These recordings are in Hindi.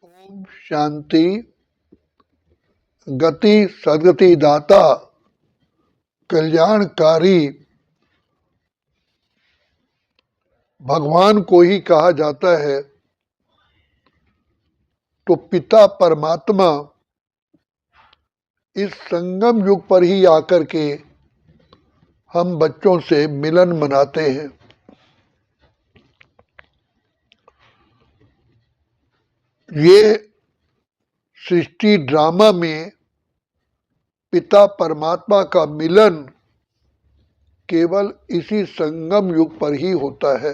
ओम शांति। गति सदगति दाता कल्याणकारी भगवान को ही कहा जाता है। तो पिता परमात्मा इस संगम युग पर ही आकर के हम बच्चों से मिलन मनाते हैं। ये सृष्टि ड्रामा में पिता परमात्मा का मिलन केवल इसी संगम युग पर ही होता है।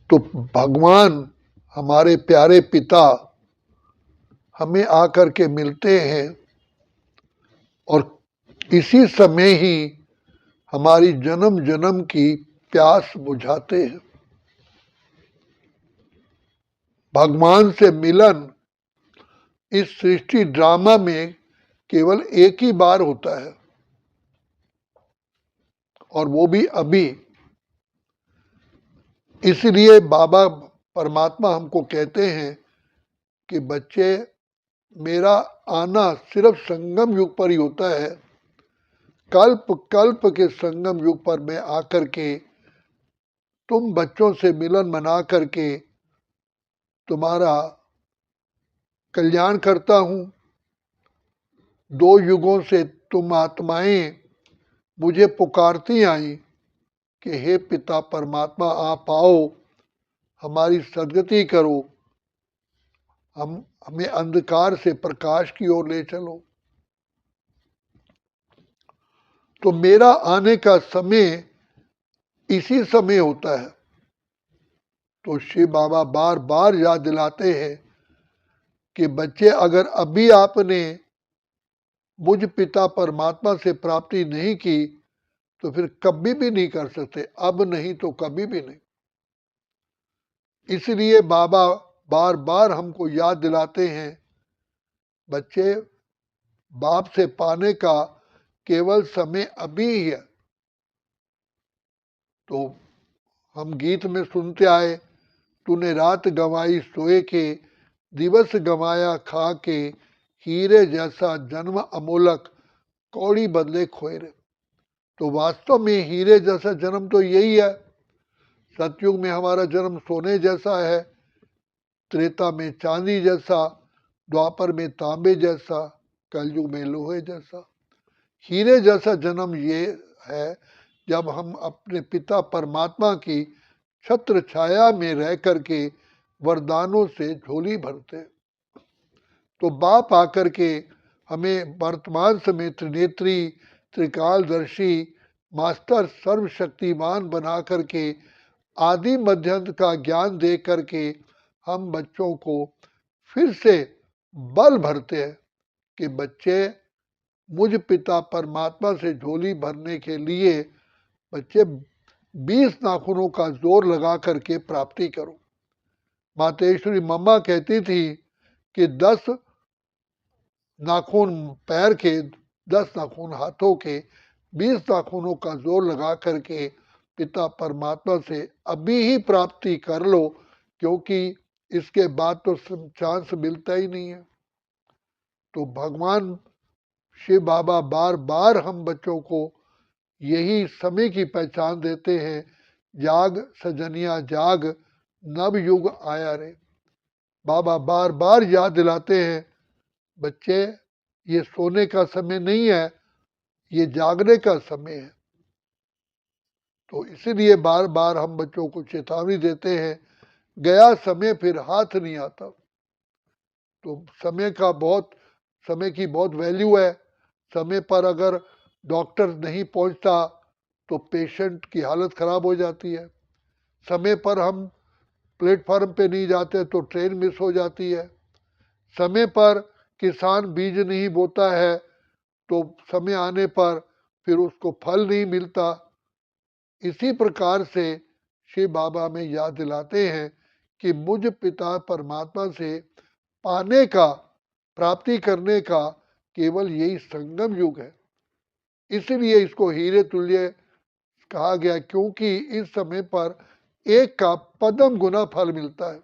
तो भगवान हमारे प्यारे पिता हमें आकर के मिलते हैं और इसी समय ही हमारी जन्म जन्म की प्यास बुझाते हैं। भगवान से मिलन इस सृष्टि ड्रामा में केवल एक ही बार होता है और वो भी अभी। इसलिए बाबा परमात्मा हमको कहते हैं कि बच्चे, मेरा आना सिर्फ संगम युग पर ही होता है। कल्प कल्प के संगम युग पर मैं आकर के तुम बच्चों से मिलन मना करके तुम्हारा कल्याण करता हूं। 2 युगों से तुम आत्माएं मुझे पुकारती आई कि हे पिता परमात्मा, आप आओ, हमारी सदगति करो, हमें अंधकार से प्रकाश की ओर ले चलो। तो मेरा आने का समय इसी समय होता है। तो शिव बाबा बार बार याद दिलाते हैं कि बच्चे, अगर अभी आपने मुझ पिता परमात्मा से प्राप्ति नहीं की तो फिर कभी भी नहीं कर सकते। अब नहीं तो कभी भी नहीं। इसलिए बाबा बार बार हमको याद दिलाते हैं, बच्चे, बाप से पाने का केवल समय अभी ही है। तो हम गीत में सुनते आए, तूने रात गंवाई सोए के, दिवस गंवाया खा के, हीरे जैसा जन्म अमोलक, कौड़ी बदले खोए रे। तो वास्तव में हीरे जैसा जन्म तो यही है। सतयुग में हमारा जन्म सोने जैसा है, त्रेता में चांदी जैसा, द्वापर में तांबे जैसा, कलयुग में लोहे जैसा। हीरे जैसा जन्म ये है जब हम अपने पिता परमात्मा की छत्र छाया में रह करके वरदानों से झोली भरते। तो बाप आकर के हमें वर्तमान समय त्रिनेत्री, त्रिकालदर्शी, मास्टर, सर्वशक्तिमान बना करके आदि मध्यंत का ज्ञान दे करके हम बच्चों को फिर से बल भरते हैं कि बच्चे, मुझ पिता परमात्मा से झोली भरने के लिए बच्चे 20 नाखूनों का जोर लगा करके प्राप्ति करो। मातेश्वरी मम्मा कहती थी कि 10 नाखून पैर के, 10 नाखून हाथों के, 20 नाखूनों का जोर लगा करके पिता परमात्मा से अभी ही प्राप्ति कर लो, क्योंकि इसके बाद तो चांस मिलता ही नहीं है। तो भगवान शिव बाबा बार बार हम बच्चों को यही समय की पहचान देते हैं, जाग सजनिया जाग, नव युग आया रे। बाबा बार बार याद दिलाते हैं, बच्चे, ये सोने का समय नहीं है, ये जागने का समय है। तो इसीलिए बार बार हम बच्चों को चेतावनी देते हैं, गया समय फिर हाथ नहीं आता। तो समय की बहुत वैल्यू है। समय पर अगर डॉक्टर नहीं पहुंचता तो पेशेंट की हालत खराब हो जाती है। समय पर हम प्लेटफार्म पे नहीं जाते तो ट्रेन मिस हो जाती है। समय पर किसान बीज नहीं बोता है तो समय आने पर फिर उसको फल नहीं मिलता। इसी प्रकार से शिव बाबा में याद दिलाते हैं कि मुझ पिता परमात्मा से पाने का, प्राप्ति करने का केवल यही संगम युग है। इसलिए इसको हीरे तुल्य कहा गया, क्योंकि इस समय पर एक का पदम गुना फल मिलता है।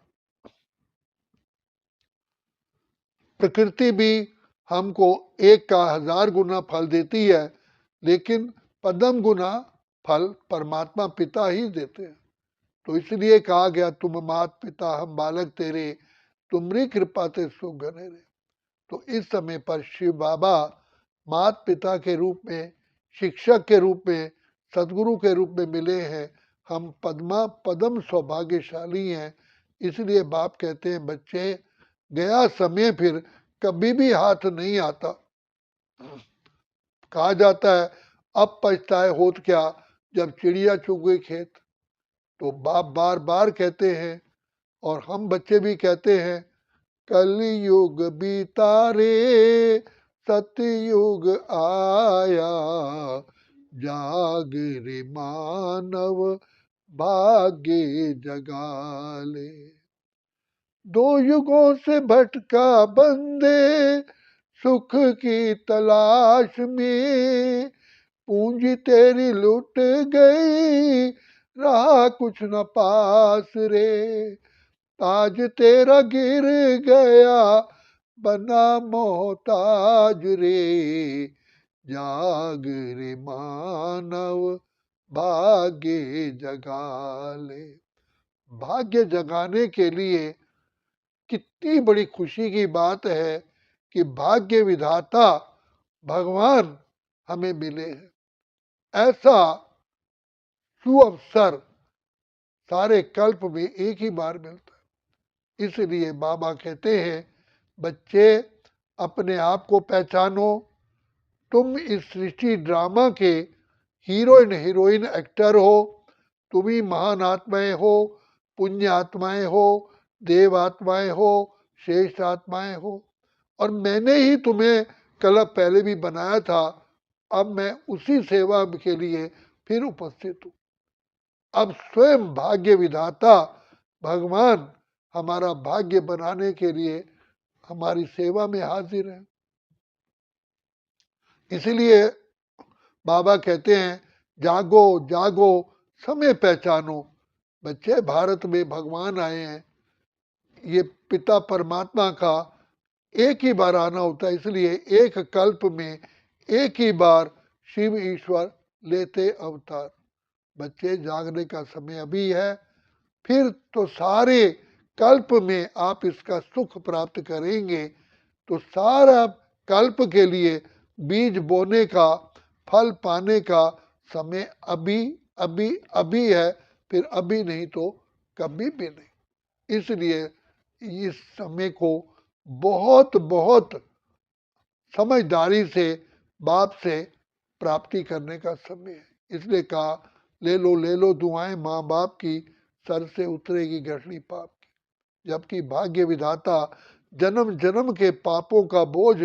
प्रकृति भी हमको एक का 1000 गुना फल देती है, लेकिन पदम गुना फल परमात्मा पिता ही देते हैं। तो इसलिए कहा गया, तुम मात पिता हम बालक तेरे, तुमरी कृपा ते सुख घने रे। तो इस समय पर शिव बाबा मात पिता के रूप में, शिक्षक के रूप में, सदगुरु के रूप में मिले हैं। हम पदम सौभाग्यशाली हैं। इसलिए बाप कहते हैं, बच्चे गया समय फिर कभी भी हाथ नहीं आता। कहा जाता है, अब पछताए होत क्या, जब चिड़िया चुग गई खेत। तो बाप बार बार कहते हैं, और हम बच्चे भी कहते हैं, कलयुग बीता रे सतयुग आया, जाग रे मानव भाग्य जगा ले। दो युगों से भटका बंदे सुख की तलाश में, पूंजी तेरी लुट गई रहा कुछ न पास रे, ताज तेरा गिर गया बना मोहताज रे, जाग रे मानव भाग्य जगा ले। भाग्य जगाने के लिए कितनी बड़ी खुशी की बात है कि भाग्य विधाता भगवान हमें मिले हैं। ऐसा सुअवसर सारे कल्प में एक ही बार मिलता है। इसलिए बाबा कहते हैं, बच्चे अपने आप को पहचानो। तुम इस सृष्टि ड्रामा के हीरोइन हीरोइन एक्टर हो। तुम ही महान आत्माएं हो, पुण्य आत्माएं हो, देव आत्माएं हो, श्रेष्ठ आत्माएं हो। और मैंने ही तुम्हें कल पहले भी बनाया था। अब मैं उसी सेवा के लिए फिर उपस्थित हूँ। अब स्वयं भाग्य विधाता भगवान हमारा भाग्य बनाने के लिए हमारी सेवा में हाजिर है। इसलिए बाबा कहते हैं, जागो जागो समय पहचानो। बच्चे, भारत में भगवान आए हैं। ये पिता परमात्मा का एक ही बार आना होता है। इसलिए एक कल्प में एक ही बार शिव ईश्वर लेते अवतार। बच्चे, जागने का समय अभी है, फिर तो सारे कल्प में आप इसका सुख प्राप्त करेंगे। तो सारा कल्प के लिए बीज बोने का, फल पाने का समय अभी अभी अभी है, फिर अभी नहीं तो कभी भी नहीं। इसलिए इस समय को बहुत बहुत समझदारी से बाप से प्राप्ति करने का समय है। इसलिए कहा, ले लो दुआएं माँ बाप की, सर से उतरेगी गठरी पाप की। जबकि भाग्य विधाता जन्म जन्म के पापों का बोझ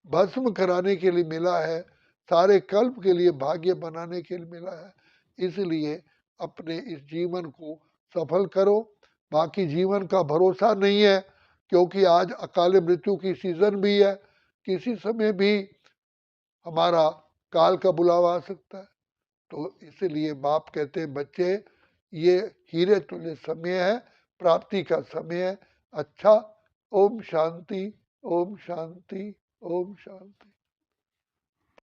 भस्म कराने के लिए मिला है, सारे कल्प के लिए भाग्य बनाने के लिए मिला है। इसलिए अपने इस जीवन को सफल करो। बाकी जीवन का भरोसा नहीं है, क्योंकि आज अकाल मृत्यु की सीजन भी है। किसी समय भी हमारा काल का बुलावा आ सकता है। तो इसलिए बाप कहते हैं, बच्चे ये हीरे तुल्य समय है, प्राप्ति का समय है। अच्छा, ओम शांति, ओम शांति, ओम शांति।